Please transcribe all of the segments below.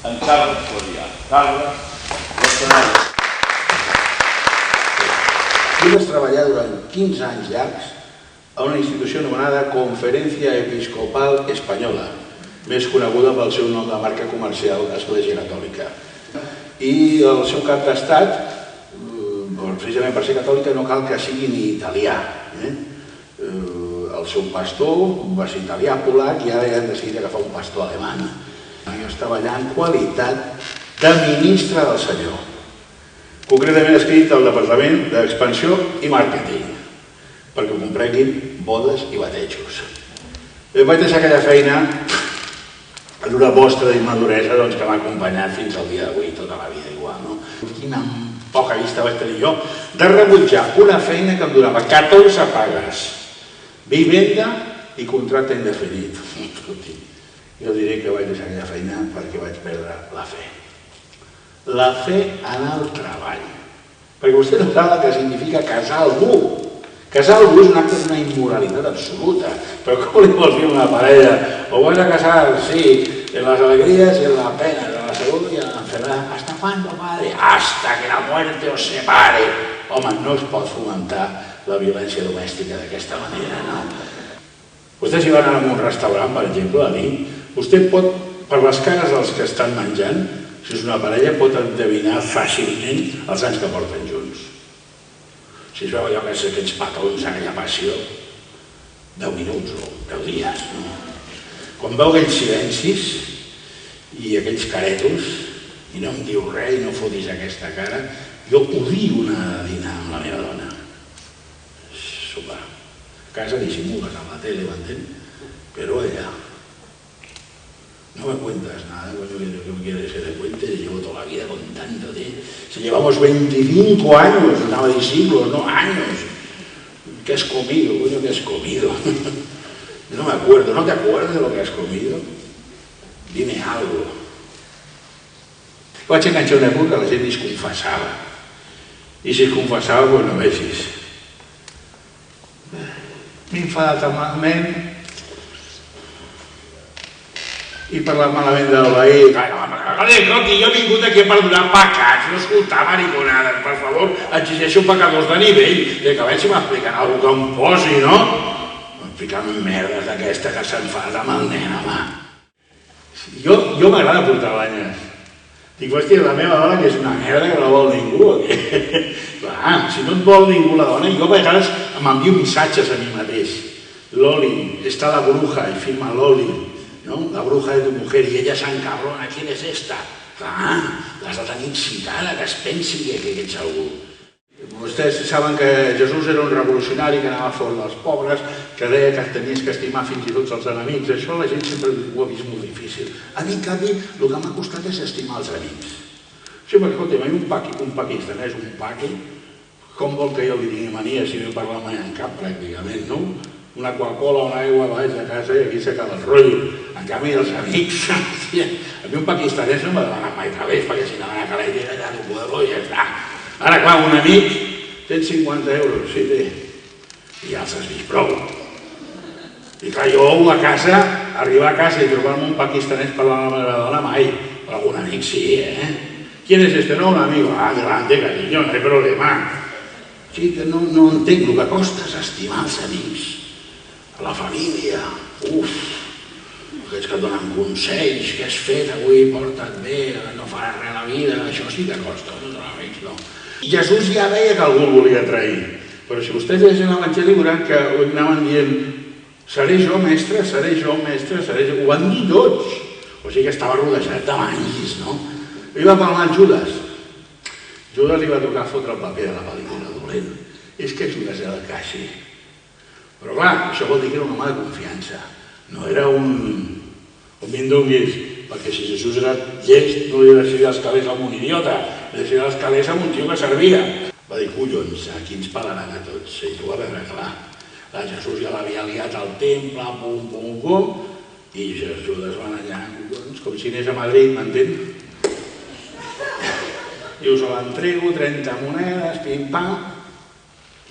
en Carles Florià. Carles, l'escenari. Tu vas treballar durant 15 anys llargs a una institució anomenada Conferència Episcopal Espanyola, més coneguda pel seu nom de marca comercial Església Catòlica. I el seu cap d'estat, precisament per ser catòlica, no cal que sigui ni italià. El seu pastor va ser italià, polac, i ara han decidit agafar un pastor alemany. Jo estava allà en qualitat de ministre del Senyor, concretament escrit al Departament d'Expansió i Màrqueting, perquè ho comprenguin, bodes i batejos. Vaig deixar aquella feina en una mostra d'immaduresa que m'ha acompanyat fins al dia d'avui, tota la vida igual. Quina poca vista vaig tenir jo de rebutjar una feina que em donava 14 pagues, vivenda i contracte indefinit. Jo diré que vaig deixar aquella feina perquè vaig perdre la fe. La fe en el treball. Perquè vostè no sap el que significa casar algú. Casar algú és un acte d'una immoralitat absoluta. Però com li vols dir a una parella? O vas a casar, sí, en las alegrías y en la pena, en la salud y en la enfermedad. ¿Hasta cuándo, padre? Hasta que la muerte os separe. Home, no es pot fomentar la violència domèstica d'aquesta manera, no? Vostè si va anar a un restaurant, per exemple, a nit, vostè pot, per les cares dels que estan menjant, si és una parella, pot endevinar fàcilment els anys que porten junts. Si es veu allò que és aquests petons, aquella passió, 10 minuts o 10 dies, no? Quan veu aquells silencis i aquells caretos, i no em diu res i no fotis aquesta cara, jo odio anar a dinar amb la meva dona. Sopar. A casa dissimules amb la tele, m'entén? Però ella... No me cuentas nada, lo que quieres que te cuente, llevo toda la vida contándote. Si llevamos 25 años, no estaba de siglos, no años. ¿Qué has comido? Coño, ¿qué has comido? No me acuerdo, ¿no te acuerdas de lo que has comido? Dime algo. Vaig enganxar una època que la gent es confessava. I si es confessava, doncs no vegis. M'he enfadat amargament i parlat malament del veí. Escolti, jo he vingut aquí per donar pecats, no escoltar mariconades, per favor, exigeixo pecadors de nivell, i que veig si m'expliquen alguna cosa que em posi, no? M'expliquen merdes d'aquesta que s'enfada amb el nen, home. Jo m'agrada portar banyes. Dic, hòstia, la meva dona que és una merda que no vol ningú. Clar, si no et vol ningú la dona, jo a vegades m'envio missatges a mi mateix. Loli, està la bruja, i firma Loli. La bruja de tu mujer, i ella s'encabrona, ¿quién es esta? Clar, l'has de tenir excitada, que es pensi que ets algú. Vostès saben que Jesús era un revolucionari que anava a favor dels pobres, que deia que tenies que estimar fins i tot els enemics. Això la gent sempre ho ha vist molt difícil. A mi, en canvi, el que m'ha costat és estimar els amics. Sí, perquè, escolta, un pakistanès, un paqui, com vol que jo li tingui mania si no parla mai en cap, pràcticament, no? Una Coca-Cola, una aigua, vaig a casa i aquí s'acaba el rotllo. En canvi, els amics... A mi un pakistanès no m'ha demanat mai calés, perquè si no m'ha calés era allà d'un pueblo i ja està. Ara, clar, un amic, 150 euros, sí, té. I ja els has vist prou. I clar, jo a casa, arribar a casa i trobar-me un pakistanès parlant amb la meva dona, mai. Però algun amic sí, eh? ¿Quién es este? No, un amigo. Adelante, cariño, no hay problema. Sí, que no entenc el que costa estimar els amics. A la família, aquells que et donen consells, què has fet avui, porta't bé, no faràs res a la vida, això sí que costa, no amics, no. I Jesús ja veia que algú el volia trair, però si vostès llegeixen l'Evangeli veuran que anaven dient seré jo mestre, seré jo mestre, seré jo... Ho van dir tots, o sigui que estava rodejat de mangis, no? I va parlar amb Judas. Judas li va tocar fotre el paper de la pel·lícula dolent. És que Judas era el caixer. Però clar, això vol dir que era un home de confiança. No era un mindonguis, perquè si Jesús era llest no li decidia els calés a un idiota, li decidia els calés a un tio que servia. Va dir, collons, aquí ens pelaran a tots. I ho va veure clar. Jesús ja l'havia liat al temple, pum, pum, pum, i Judas van allà, collons, com si anés a Madrid, m'entén? I us l'entrego, 30 monedes, pim-pam,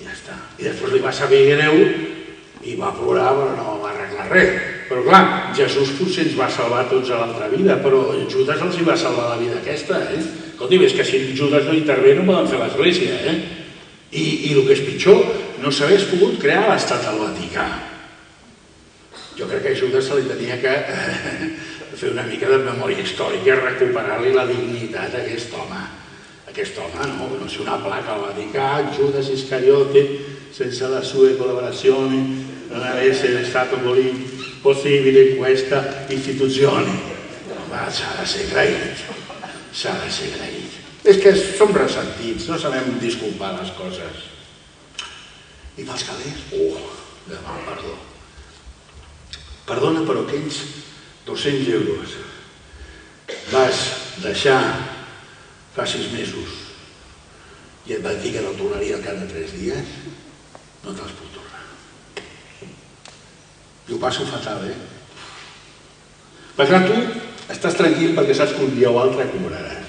i ja està. I després li va saber greu i va plorar, però no va arreglar res. Però clar, Jesús potser ens va salvar tots a l'altra vida, però Judas els hi va salvar la vida aquesta, Escolti, és que si Judas no intervé no poden fer l'església, I el que és pitjor, no s'hagués pogut crear l'estat del Vaticà. Jo crec que a Judas se li tenia que fer una mica de memòria històrica i recuperar-li la dignitat a aquest home. Aquest home, no sé, una placa al Vaticà, Judas Iscariote, senza la sua collaborazione non avesse stato possibile questa istituzione. Ma s'ha de ser agraït, s'ha de ser agraït. És que som ressentits, no sabem disculpar les coses. I pels calés? Demà, perdó. Perdona, però aquells 200 euros vas deixar fa 6 mesos i et van dir que no tornaria al cap de 3 dies, no te'ls puc tornar. I ho passo fatal, Perquè tu estàs tranquil perquè saps que un dia o altre cobraràs.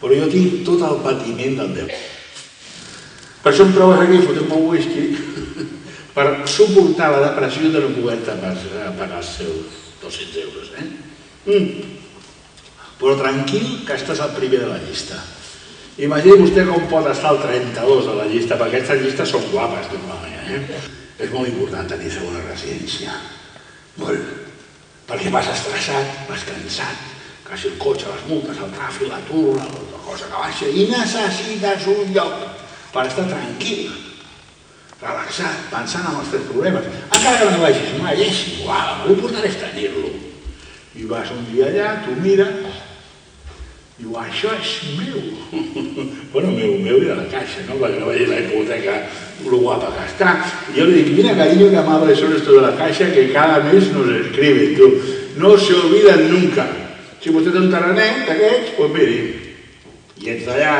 Però jo tinc tot el patiment del deute. Per això em trobes aquí fotent-me un whisky per suportar la depressió de no poder-te pagar els seus 200 euros, Però tranquil que estàs al primer de la llista. Imagini vostè com pot estar al 32 de la llista, perquè aquestes llistes són guapes normalment, És molt important tenir segona residència. Molt. Perquè vas estressat, vas cansat, quasi el cotxe, les multes, el tràfic, l'atur, la cosa que baixa, i necessites un lloc per estar tranquil, relaxat, pensant en els teus problemes. Encara que no vagis mai, és igual, l'important és tenir-lo. I vas un dia allà, tu mires, diu, això és meu. Bueno, meu i de la caixa, no? Perquè no vegi la hipoteca, lo guapa que està. I jo li dic, mira, cariño, que amables son estos de la caixa que cada mes nos escriben, tu. No se olviden nunca. Si vostè té un terrenet d'aquests, doncs miri, i ets d'allà,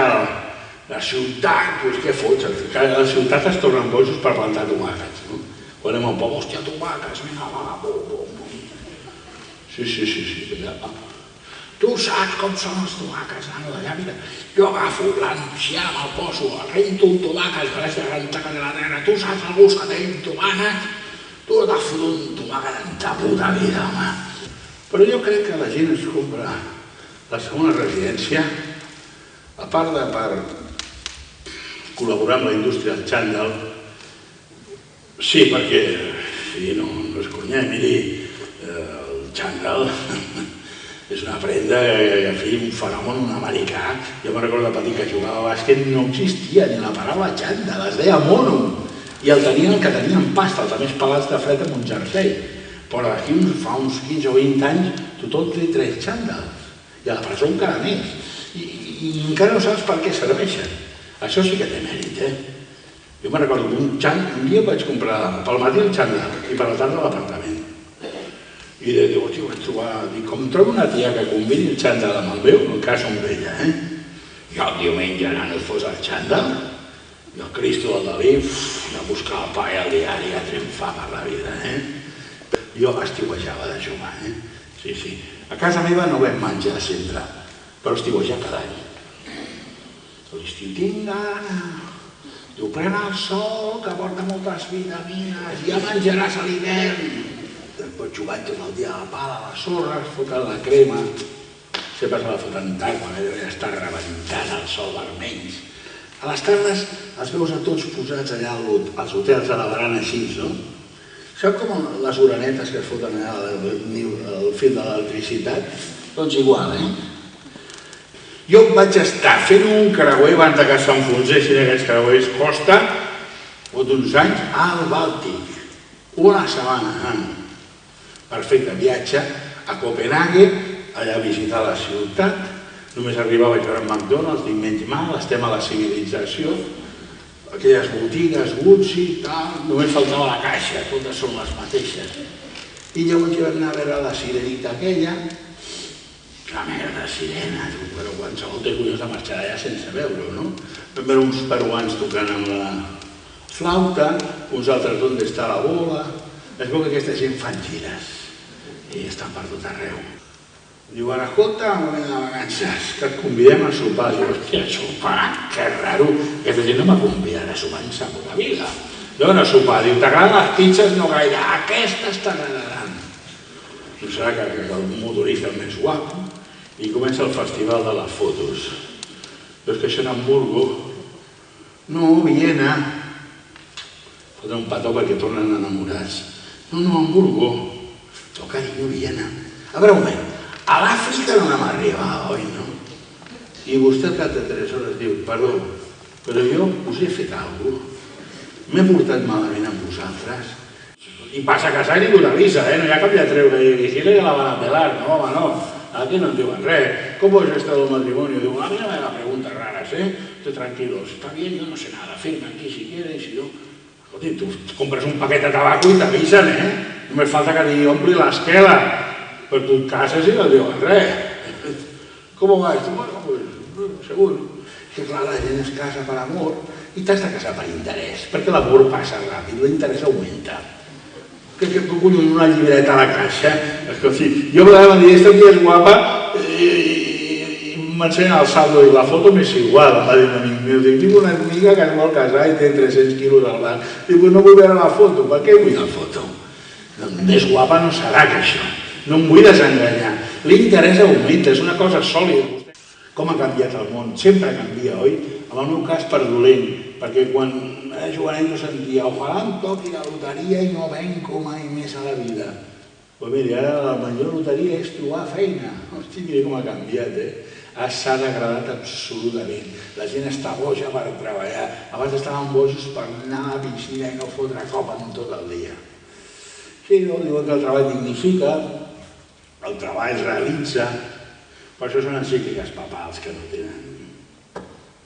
la ciutat, doncs què fots? A la ciutat es tornen bojos per plantar tomàquets, no? Quan anem al poble, hòstia, tomàquets, vinga, va, bum. Sí, tu saps com són els tomàquets, allà, mira, jo agafo l'enciam, el poso, rento un tomàquet, que l'haig de rentar que de la terra, tu saps el gust que tenim tomàquet, tu t'has fotut un tomàquet en ta puta vida, home. Però jo crec que la gent es compra la segona residència, a part de per col·laborar amb la indústria del xandall, sí, perquè, sí, no és conya, miri, el xandall és una prenda, en fi, un fenomen, un americà. Jo me'n recordo de petit que jugava a bàsquet, no existia ni la paraula xandall, es deia mono. I el tenien el que tenien pasta, els més pelats de fred amb un jersei. Però d'aquí fa uns 15 o 20 anys tothom té 3 xandalls. I a la presó encara més. I encara no saps per què serveixen. Això sí que té mèrit, Jo me'n recordo que un dia vaig comprar pel matí el xandall i per la tarda l'apartament. I diu, hòstia, vaig trobar... Dic, com trobo una tia que combini el xandall amb el meu, encara som vella, Jo el diumenge anant us fos el xandall, i el Cristo del Dalí, a buscar el pa i el diari a triomfar per la vida, Jo estiuejava de jugar, Sí. A casa meva no vam menjar sempre, però estiuejar cada any. L'estiu tinc gana, diu, pren el sol, que porta moltes vitamines, ja menjaràs a l'hivern. Després jugant tot el dia a la pala, a les sorres, fotent la crema. Sempre se la foten tard, quan ja està rebentant el sol vermells. A les tardes els veus a tots posats allà als hotels de la barana així, no? Sap com les orenetes que es foten allà al fil de l'electricitat? Doncs igual, Jo vaig estar fent un creuer abans que s'enfonsessin aquests creuers costa, d'uns anys, al Bàltic. Una setmana. Perfecte, viatge a Copenhague, allà a visitar la ciutat. Només arribava a veure McDonald's, dic, menys mal, estem a la civilització. Aquelles botigues, Gucci, tal, només faltava la caixa, totes són les mateixes. I llavors hi vam anar a veure la sirenita aquella, la merda sirena, però qualsevol té collons de marxar allà sense veure-ho, no? Vam veure uns peruans tocant amb la flauta, uns altres d'on està la bola. Es veu que aquesta gent fan gires i estan per tot arreu. Diuen, escolta, un moment de vacances, que et convidem a sopar. Diu, hòstia, sopar, que raro. Aquesta gent no m'ha convidat a sopar en sa puta vida. No, a sopar. Diu, t'agraden les pizzas? No gaire. Aquestes t'agradaran. no serà que el motorista el més guapo, i comença el festival de les fotos. Però és que això en Hamburgo, no, Viena, foten un petó perquè tornen enamorats. No, Hamburgo, no, carinyo, Viena. A veure un moment, a l'Àfrica no anem a arribar, oi, no? I vostè al cap de 3 hores diu, perdó, però jo us he fet alguna cosa, m'he portat malament amb vosaltres. I passa a casa i ningú t'avisa, no hi ha cap de treure i vigila que la van a pelar, no, home, no. Aquí no en diuen res. ¿Cómo es esto del matrimonio? Digo, a mí no me haga preguntas raras, Estoy tranquilo, está bien, yo no sé nada, firma aquí si quieres, si no... Escolti, tu compres un paquet de tabaco i t'avisen, Només falta que t'hi ompli l'esquela, però tu et cases i no et diuen res. ¿Cómo va esto? Bueno, pues, seguro. Que clar, la gent es casa per amor i t'has de casar per interès, perquè l'amor passa ràpid, l'interès augmenta. Que collons una llibreta a la caixa? Escolti, jo em dir, esta aquí és guapa i m'ensenya el saldo i la foto m'és igual, em va dir un amic meu. Tinc una amiga que es vol casar i té 300 quilos al banc. Dic, no vull veure la foto, per què vull la foto? Més guapa no serà que això, no em vull desenganyar. L'interès augmenta, és una cosa sòlida. Com ha canviat el món? Sempre canvia, oi? En el meu cas, per dolent, perquè quan era jovenet jo sentia ojalà em toqui la loteria i no venco mai més a la vida. Doncs mira, ara la major loteria és trobar feina. Hosti, mira com ha canviat, S'ha degradat absolutament. La gent està boja per treballar. Abans estaven bojos per anar a la piscina i no fotre copa en tot el dia. Sí, no? Diuen que el treball dignifica, el treball realitza, per això són encícliques papals que no tenen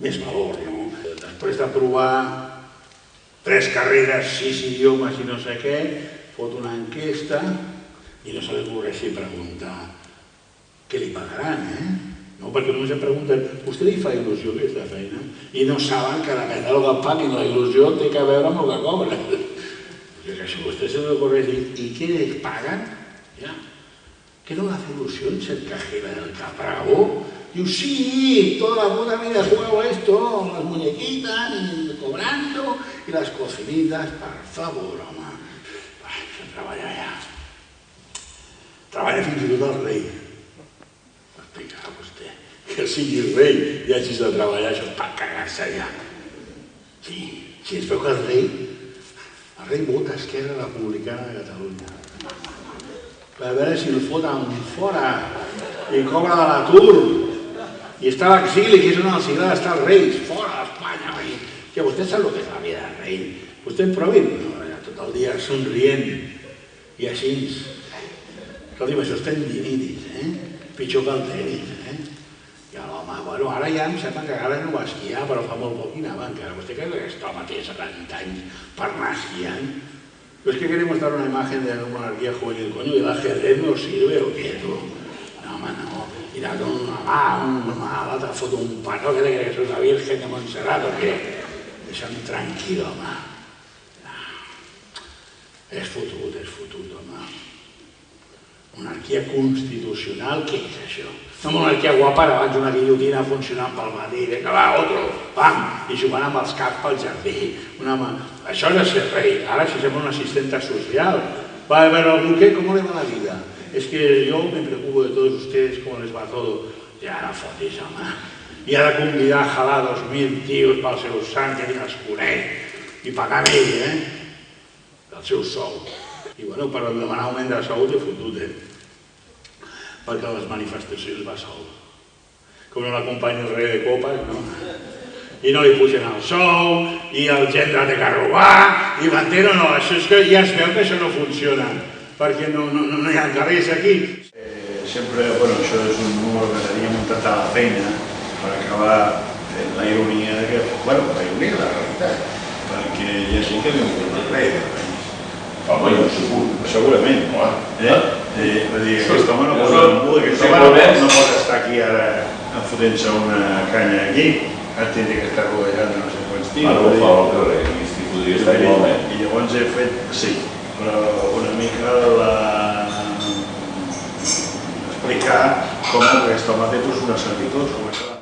més valor, no? Després de provar 3 carreres, 6 idiomes i no sé què, fot una enquesta i no se li ocorreixi preguntar què li pagaran, No, perquè només em pregunten, vostè li fa il·lusió aquesta feina? I no saben que depèn del que paguin, la il·lusió té que veure amb el que cobren. Perquè si vostè se li ocorreix dir, ¿y qué les pagan? Ja. ¿Qué no le hace ilusión ser cajera del Capravo? Diu, sí, toda la puta vida juego esto, las muñequitas, y cobrando, y las cocinitas, per favor, home. Això treballa ja. Treballa fins i tot el rei. M'explicarà vostè que sigui el rei i hagis de treballar, això és per cagar-se ja. Sí, es veu que el rei vota Esquerra Republicana de Catalunya. Per veure si el foten fora i cobra de l'atur i està a l'exili, que és on els agrada estar els reis, fora d'Espanya. Que vostè sap el que és la vida del rei. Vostè en provi? Tot el dia somrient i així. Escolti'm, això és tendinitis, pitjor que el tenis. I l'home, bueno, ara ja em sembla que ara no va esquiar, però fa molt poc i anava encara. Vostè creu que aquest home té 70 anys per anar esquiant? Pues que queremos dar una imagen de una monarquía juvenil, coño, y el ajedrez no sirve, ¿o qué, tú? No, home, no. Mira, con una mà, l'altra foto un pato, que te crees que sos la Virgen de Montserrat, o què? Deixa'm tranquil, home. És fotut, home. Monarquia constitucional, què és això? Una monarquia guapa, abans una guillotina funcionant pel matí, que va, otro, pam, i jugant amb els caps pel jardí. Això és de ser rei, ara si sembla una asistenta social. Va a ver algún qué, ¿cómo le va la vida? Es que yo me preocupo de todos ustedes, cómo les va todo. Ja no fotis, home. I ha de convidar a jalar 2.000 tios pel seu sant, que ni els coneix, i pagar ell, del seu sou. I bueno, per demanar augment de sou té fotut, perquè a les manifestacions va sol. Com no l'acompanya el rei de copes, no? I no li pugen el sou, i el gendre té que robar, i m'entén o no? Això és que ja es veu que això no funciona, perquè no hi ha carrers aquí. Sempre, bueno, això és un número que teníem muntat a la feina per acabar fent la ironia de que, bueno, la ironia de la realitat, perquè hi ha gent que viu un rei del país. Home, jo segur. Segurament. Va dir, aquest home no pot estar aquí ara fotent-se una canya aquí, ara tindria que estar rodejant de no sé quants tios. Ara ho fa al carrer, i podria estar igualment. I llavors he fet, sí, però una mica explicar com aquest home té una servitud, com això.